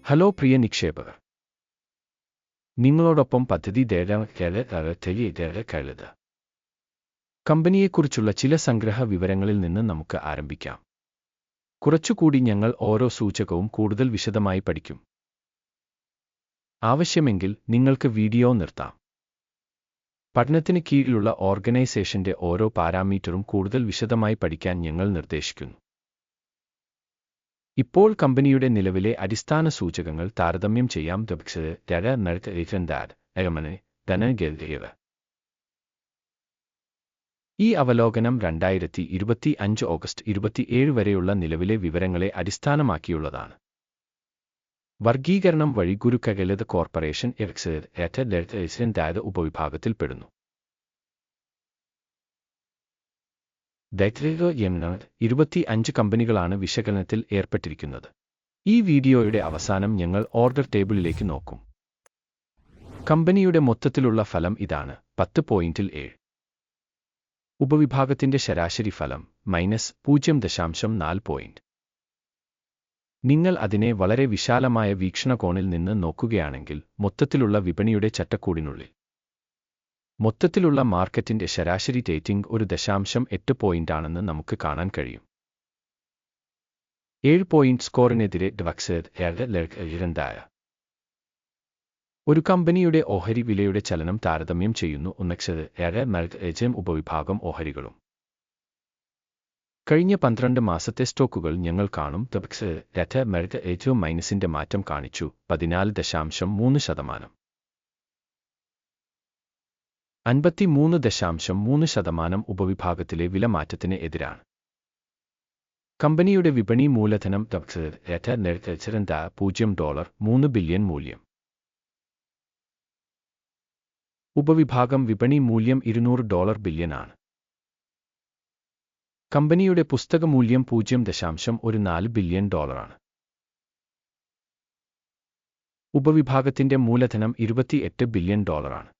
Hello പ്രിയ നിക്ഷേപകർ, നിങ്ങളോടൊപ്പം പദ്ധതി കഴുത കമ്പനിയെക്കുറിച്ചുള്ള ചില സംഗ്രഹ വിവരങ്ങളിൽ നിന്ന് നമുക്ക് ആരംഭിക്കാം. കുറച്ചുകൂടി ഞങ്ങൾ ഓരോ സൂചകവും കൂടുതൽ വിശദമായി പഠിക്കും. ആവശ്യമെങ്കിൽ നിങ്ങൾക്ക് വീഡിയോ നിർത്താം. പഠനത്തിന് കീഴിലുള്ള ഓർഗനൈസേഷന്റെ ഓരോ പാരാമീറ്ററും കൂടുതൽ വിശദമായി പഠിക്കാൻ ഞങ്ങൾ നിർദ്ദേശിക്കുന്നു. ഇപ്പോൾ കമ്പനിയുടെ നിലവിലെ അടിസ്ഥാന സൂചകങ്ങൾ താരതമ്യം ചെയ്യാം. ഈ അവലോകനം 2025 ഓഗസ്റ്റ് 27 വരെയുള്ള നിലവിലെ വിവരങ്ങളെ അടിസ്ഥാനമാക്കിയുള്ളതാണ്. വർഗീകരണം വഴി ഗുരുക്കഗലത് കോർപ്പറേഷൻ ഉപവിഭാഗത്തിൽപ്പെടുന്നു. 25 കമ്പനികളാണ് വിശകലനത്തിൽ ഏർപ്പെട്ടിരിക്കുന്നത്. ഈ വീഡിയോയുടെ അവസാനം ഞങ്ങൾ ഓർഡർ ടേബിളിലേക്ക് നോക്കും. കമ്പനിയുടെ മൊത്തത്തിലുള്ള ഫലം ഇതാണ്: 10.7. ഉപവിഭാഗത്തിന്റെ ശരാശരി ഫലം -0.4 പോയിന്റ്. നിങ്ങൾ അതിനെ വളരെ വിശാലമായ വീക്ഷണകോണിൽ നിന്ന് നോക്കുകയാണെങ്കിൽ മൊത്തത്തിലുള്ള വിപണിയുടെ ചട്ടക്കൂടിനുള്ളിൽ മൊത്തത്തിലുള്ള മാർക്കറ്റിന്റെ ശരാശരി റേറ്റിംഗ് 1.8 പോയിന്റാണെന്ന് നമുക്ക് കാണാൻ കഴിയും. 7 പോയിന്റ് സ്കോറിനെതിരെ ഒരു കമ്പനിയുടെ ഓഹരി വിലയുടെ ചലനം താരതമ്യം ചെയ്യുന്നു. ഉപവിഭാഗം ഓഹരികളും കഴിഞ്ഞ 12 മാസത്തെ സ്റ്റോക്കുകൾ ഞങ്ങൾ കാണും. ഏറ്റവും മൈനസിന്റെ മാറ്റം കാണിച്ചു 14.3%. 53.3% ഉപവിഭാഗത്തിലെ വില മാറ്റത്തിന് എതിരാണ്. കമ്പനിയുടെ വിപണി മൂലധനം $0.3 ബില്യൺ മൂല്യം. ഉപവിഭാഗം വിപണി മൂല്യം $200 ബില്യൺ ആണ്. കമ്പനിയുടെ പുസ്തക മൂല്യം $0.14 ബില്യൺ ആണ്. ഉപവിഭാഗത്തിന്റെ മൂലധനം $28 ബില്യൺ ആണ്.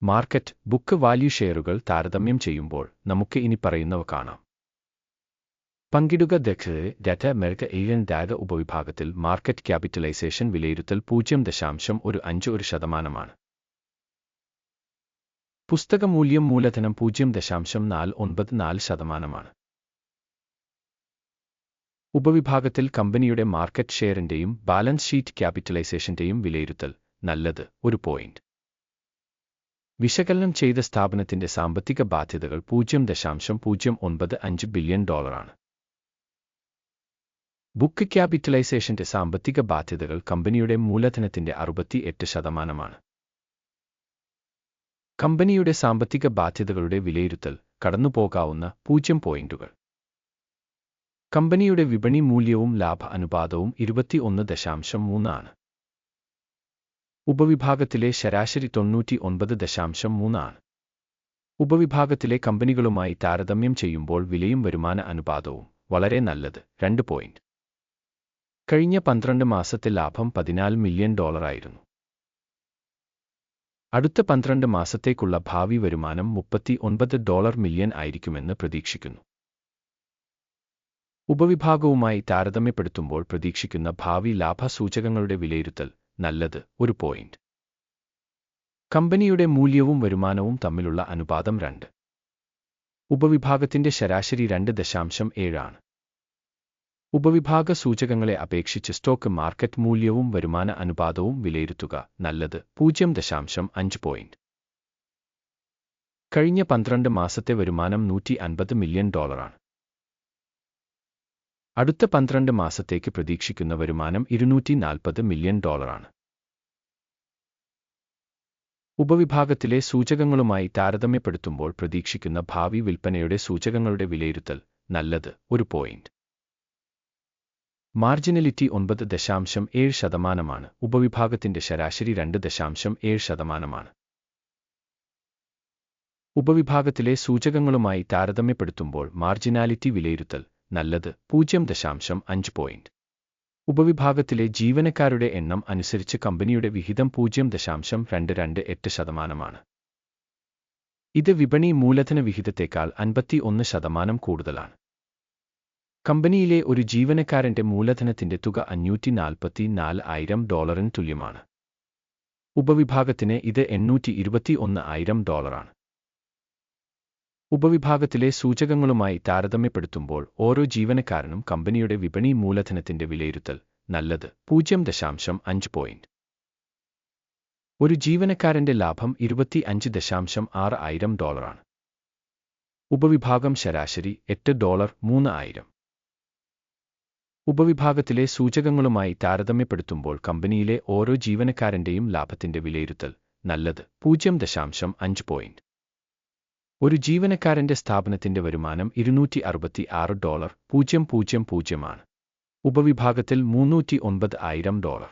മാർക്കറ്റ് ബുക്ക് വാല്യൂ ഷെയറുകൾ താരതമ്യം ചെയ്യുമ്പോൾ നമുക്ക് ഇനിപ്പറയുന്നവ കാണാം. പങ്കിടുക ഉപവിഭാഗത്തിൽ മാർക്കറ്റ് ക്യാപിറ്റലൈസേഷൻ വിലയിരുത്തൽ 0.15%. പുസ്തക മൂല്യം മൂലധനം 0.494%. ഉപവിഭാഗത്തിൽ കമ്പനിയുടെ മാർക്കറ്റ് ഷെയറിന്റെയും ബാലൻസ് ഷീറ്റ് ക്യാപിറ്റലൈസേഷന്റെയും വിലയിരുത്തൽ നല്ലത് 1 പോയിന്റ്. വിശകലനം ചെയ്ത സ്ഥാപനത്തിന്റെ സാമ്പത്തിക ബാധ്യതകൾ $0.095 ബില്യൺ ആണ്. ബുക്ക് ക്യാപിറ്റലൈസേഷന്റെ സാമ്പത്തിക ബാധ്യതകൾ കമ്പനിയുടെ മൂലധനത്തിന്റെ 68%. കമ്പനിയുടെ സാമ്പത്തിക ബാധ്യതകളുടെ വിലയിരുത്തൽ കടന്നുപോകാവുന്ന 0 പോയിന്റുകൾ. കമ്പനിയുടെ വിപണി മൂല്യവും ലാഭ അനുപാതവും 21.3 ആണ്. ഉപവിഭാഗത്തിലെ ശരാശരി 99.3 ആണ്. ഉപവിഭാഗത്തിലെ കമ്പനികളുമായി താരതമ്യം ചെയ്യുമ്പോൾ വിലയും വരുമാന അനുപാതവും വളരെ നല്ലത് 2 പോയിന്റ്. കഴിഞ്ഞ 12 മാസത്തെ ലാഭം $14 മില്യൺ ആയിരുന്നു. അടുത്ത 12 മാസത്തേക്കുള്ള ഭാവി വരുമാനം $39 മില്യൺ ആയിരിക്കുമെന്ന് പ്രതീക്ഷിക്കുന്നു. ഉപവിഭാഗവുമായി താരതമ്യപ്പെടുത്തുമ്പോൾ പ്രതീക്ഷിക്കുന്ന ഭാവി ലാഭ സൂചകങ്ങളുടെ വിലയിരുത്തൽ നല്ലത് 1 പോയിന്റ്. കമ്പനിയുടെ മൂല്യവും വരുമാനവും തമ്മിലുള്ള അനുപാതം 2. ഉപവിഭാഗത്തിന്റെ ശരാശരി 2.7 ആണ്. ഉപവിഭാഗ സൂചകങ്ങളെ അപേക്ഷിച്ച് സ്റ്റോക്ക് മാർക്കറ്റ് മൂല്യവും വരുമാന അനുപാതവും വിലയിരുത്തുക നല്ലത് 0.5 പോയിന്റ്. കഴിഞ്ഞ 12 മാസത്തെ വരുമാനം $150 മില്യൺ ആണ്. അടുത്ത 12 മാസത്തേക്ക് പ്രതീക്ഷിക്കുന്ന വരുമാനം $240 മില്യൺ ആണ്. ഉപവിഭാഗത്തിലെ സൂചകങ്ങളുമായി താരതമ്യപ്പെടുത്തുമ്പോൾ പ്രതീക്ഷിക്കുന്ന ഭാവി വിൽപ്പനയുടെ സൂചകങ്ങളുടെ വിലയിരുത്തൽ നല്ലത് 1 പോയിന്റ്. മാർജിനലിറ്റി 9.7%. ഉപവിഭാഗത്തിന്റെ ശരാശരി 2.7%. ഉപവിഭാഗത്തിലെ സൂചകങ്ങളുമായി താരതമ്യപ്പെടുത്തുമ്പോൾ മാർജിനാലിറ്റി വിലയിരുത്തൽ നല്ലത് 0.5 പോയിന്റ്. ഉപവിഭാഗത്തിലെ ജീവനക്കാരുടെ എണ്ണം അനുസരിച്ച് കമ്പനിയുടെ വിഹിതം 0.228%. ഇത് വിപണി മൂലധന വിഹിതത്തേക്കാൾ 51% കൂടുതലാണ്. കമ്പനിയിലെ ഒരു ജീവനക്കാരന്റെ മൂലധനത്തിന്റെ തുക $544,000 തുല്യമാണ്. ഉപവിഭാഗത്തിന് ഇത് $821,000. ഉപവിഭാഗത്തിലെ സൂചകങ്ങളുമായി താരതമ്യപ്പെടുത്തുമ്പോൾ ഓരോ ജീവനക്കാരനും കമ്പനിയുടെ വിപണി മൂലധനത്തിന്റെ വിലയിരുത്തൽ നല്ലത് 0.5 പോയിന്റ്. ഒരു ജീവനക്കാരന്റെ ലാഭം $25,600. ഉപവിഭാഗം ശരാശരി $8,3000. ഉപവിഭാഗത്തിലെ സൂചകങ്ങളുമായി താരതമ്യപ്പെടുത്തുമ്പോൾ കമ്പനിയിലെ ഓരോ ജീവനക്കാരന്റെയും ലാഭത്തിന്റെ വിലയിരുത്തൽ നല്ലത് 0.5 പോയിന്റ്. ഒരു ജീവനക്കാരന്റെ സ്ഥാപനത്തിന്റെ വരുമാനം $266,000 ആണ്. ഉപവിഭാഗത്തിൽ $309,000.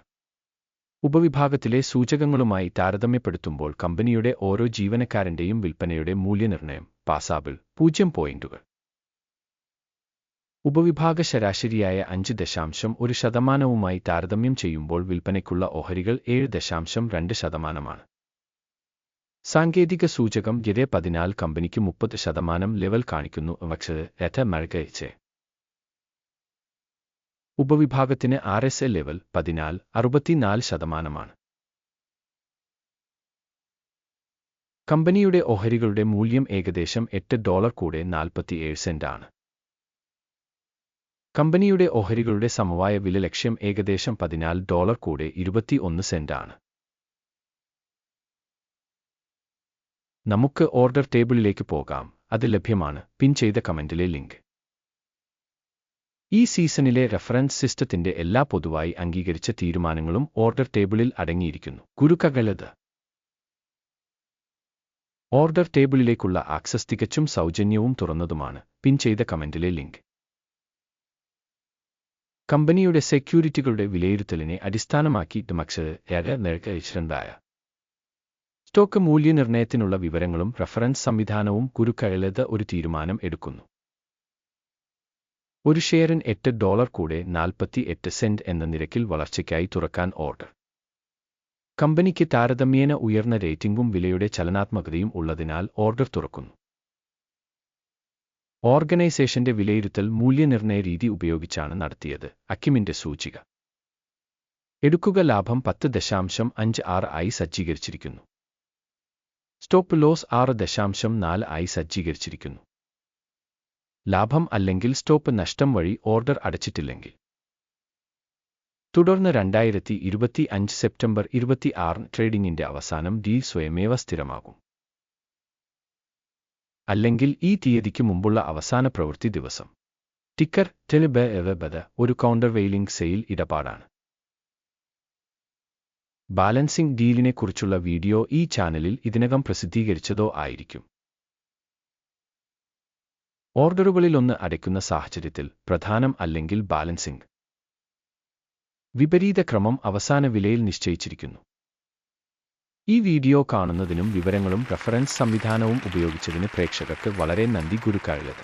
ഉപവിഭാഗത്തിലെ സൂചകങ്ങളുമായി താരതമ്യപ്പെടുത്തുമ്പോൾ കമ്പനിയുടെ ഓരോ ജീവനക്കാരന്റെയും വിൽപ്പനയുടെ മൂല്യനിർണ്ണയം പാസാബിൾ 0 പോയിന്റുകൾ. ഉപവിഭാഗ ശരാശരിയായ 5.1% താരതമ്യം ചെയ്യുമ്പോൾ വിൽപ്പനയ്ക്കുള്ള ഓഹരികൾ 7.2%. സാങ്കേതിക സൂചകം 14 കമ്പനിക്ക് 30% ലെവൽ കാണിക്കുന്നു. മഴകയച്ച് ഉപവിഭാഗത്തിന് RSA ലെവൽ 64%. കമ്പനിയുടെ ഓഹരികളുടെ മൂല്യം ഏകദേശം $8 കൂടെ 47 സെന്റ് ആണ്. കമ്പനിയുടെ ഓഹരികളുടെ സമവായ വില ലക്ഷ്യം ഏകദേശം $14 കൂടെ 21 സെന്റ് ആണ്. നമുക്ക് ഓർഡർ ടേബിളിലേക്ക് പോകാം. അത് ലഭ്യമാണ്. പിൻ ചെയ്ത കമന്റിലെ ലിങ്ക്. ഈ സീസണിലെ റഫറൻസ് സിസ്റ്റത്തിന്റെ എല്ലാ പൊതുവായി അംഗീകരിച്ച തീരുമാനങ്ങളും ഓർഡർ ടേബിളിൽ അടങ്ങിയിരിക്കുന്നു. ഗുരുക്കകളത് ഓർഡർ ടേബിളിലേക്കുള്ള ആക്സസ് തികച്ചും സൗജന്യവും തുറന്നതുമാണ്. പിൻ ചെയ്ത കമന്റിലെ ലിങ്ക്. കമ്പനിയുടെ സെക്യൂരിറ്റികളുടെ വിലയിരുത്തലിനെ അടിസ്ഥാനമാക്കി സ്റ്റോക്ക് മൂല്യനിർണ്ണയത്തിനുള്ള വിവരങ്ങളും റഫറൻസ് സംവിധാനവും ഗുരുക്കകളത് ഒരു തീരുമാനം എടുക്കുന്നു. ഒരു ഷെയറിന് $8 കൂടെ 48 സെന്റ് എന്ന നിരക്കിൽ വളർച്ചയ്ക്കായി തുറക്കാൻ ഓർഡർ. കമ്പനിക്ക് താരതമ്യേന ഉയർന്ന റേറ്റിംഗും വിലയുടെ ചലനാത്മകതയും ഉള്ളതിനാൽ ഓർഡർ തുറക്കുന്നു. ഓർഗനൈസേഷന്റെ വിലയിരുത്തൽ മൂല്യനിർണ്ണയ രീതി ഉപയോഗിച്ചാണ് നടത്തിയത്. അക്കിമിന്റെ സൂചിക എടുക്കുക. ലാഭം 10.56 ആയി സജ്ജീകരിച്ചിരിക്കുന്നു. സ്റ്റോപ്പ് ലോസ് 6.4 ആയി സജ്ജീകരിച്ചിരിക്കുന്നു. ലാഭം അല്ലെങ്കിൽ സ്റ്റോപ്പ് നഷ്ടം വഴി ഓർഡർ അടച്ചിട്ടില്ലെങ്കിൽ. തുടർന്ന് 2025 സെപ്റ്റംബർ 26 ട്രേഡിംഗിന്റെ അവസാനം ഡീൽ സ്വയമേവ സ്ഥിരമാകും. അല്ലെങ്കിൽ ഈ തീയതിക്ക് മുമ്പുള്ള അവസാന പ്രവൃത്തി ദിവസം. ടിക്കർ ടെലിബ ഒരു കൗണ്ടർ വെയിലിംഗ് സെയിൽ ഇടപാടാണ്. ബാലൻസിംഗ് ഡീലിനെക്കുറിച്ചുള്ള വീഡിയോ ഈ ചാനലിൽ ഇതിനകം പ്രസിദ്ധീകരിച്ചതോ ആയിരിക്കും. ഓർഡറുകളിലൊന്ന് അടയ്ക്കുന്ന സാഹചര്യത്തിൽ പ്രധാനം അല്ലെങ്കിൽ ബാലൻസിംഗ്. വിപരീത ക്രമം അവസാന വിലയിൽ നിശ്ചയിച്ചിരിക്കുന്നു. ഈ വീഡിയോ കാണുന്നതിനും വിവരങ്ങളും റഫറൻസ് സംവിധാനവും ഉപയോഗിച്ചതിന് പ്രേക്ഷകർക്ക് വളരെ നന്ദി. ഗുരുക്കകളത്